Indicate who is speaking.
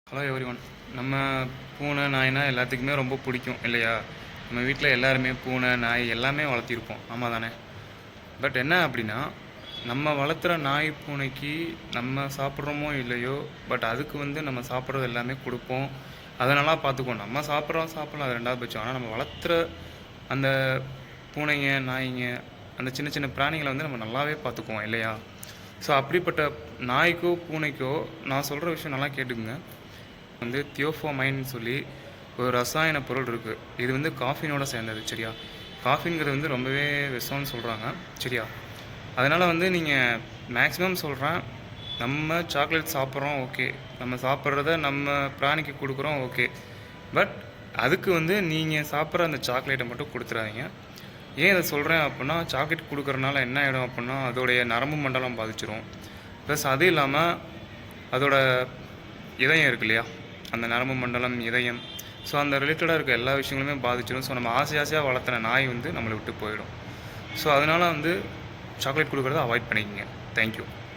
Speaker 1: Hello everyone. நம்ம பூனை நாய்னா எல்லாத்துக்குமே ரொம்ப பிடிக்கும் இல்லையா? நம்ம வீட்டில் எல்லாருமே பூனை நாய் எல்லாமே வளர்த்திருப்போம், ஆமாம் தானே? பட் என்ன அப்படின்னா, நம்ம வளர்த்துற நாய் பூனைக்கு நம்ம சாப்பிட்றோமோ இல்லையோ, பட் அதுக்கு நம்ம சாப்பிட்றது எல்லாமே கொடுப்போம். அதை நல்லா பார்த்துக்குவோம். நம்ம சாப்பிட்லாம், அது ரெண்டாவது பட்சம். ஆனால் நம்ம வளர்த்துற அந்த பூனைங்க நாய்ங்க அந்த சின்ன சின்ன பிராணிகளை நம்ம நல்லாவே பார்த்துக்குவோம் இல்லையா? ஸோ அப்படிப்பட்ட நாய்க்கோ பூனைக்கோ நான் சொல்கிற விஷயம் நல்லா கேட்டுக்குங்க. தியோஃபோமைன்னு சொல்லி ஒரு ரசாயன பொருள் இருக்குது. இது காஃபினோட சேர்ந்தது, சரியா? காஃபின்கிறது ரொம்பவே விஷம்னு சொல்கிறாங்க, சரியா? அதனால் நீங்கள் மேக்ஸிமம் சொல்கிறேன், நம்ம சாக்லேட் சாப்பிட்றோம், ஓகே. நம்ம சாப்பிட்றத நம்ம பிராணிக்கு கொடுக்குறோம், ஓகே. பட் அதுக்கு நீங்கள் சாப்பிட்ற அந்த சாக்லேட்டை மட்டும் கொடுத்துறாதீங்க. ஏன் இதை சொல்கிறேன் அப்படின்னா, சாக்லேட் கொடுக்குறனால என்ன ஆகிடும் அப்படின்னா, அதோடைய நரம்பு மண்டலம் பாதிச்சிடும். ப்ளஸ் அது இல்லாமல் அதோட இதயம் இருக்கு இல்லையா, அந்த நரம்பு மண்டலம், இதயம், ஸோ அந்த ரிலேட்டடாக இருக்க எல்லா விஷயங்களுமே பாதிச்சிடும். ஸோ நம்ம ஆசையாக வளர்த்துன நாய் நம்மளை விட்டு போயிடும். ஸோ அதனால் சாக்லேட் கொடுக்குறத அவாய்ட் பண்ணிக்கோங்க. தேங்க்யூ.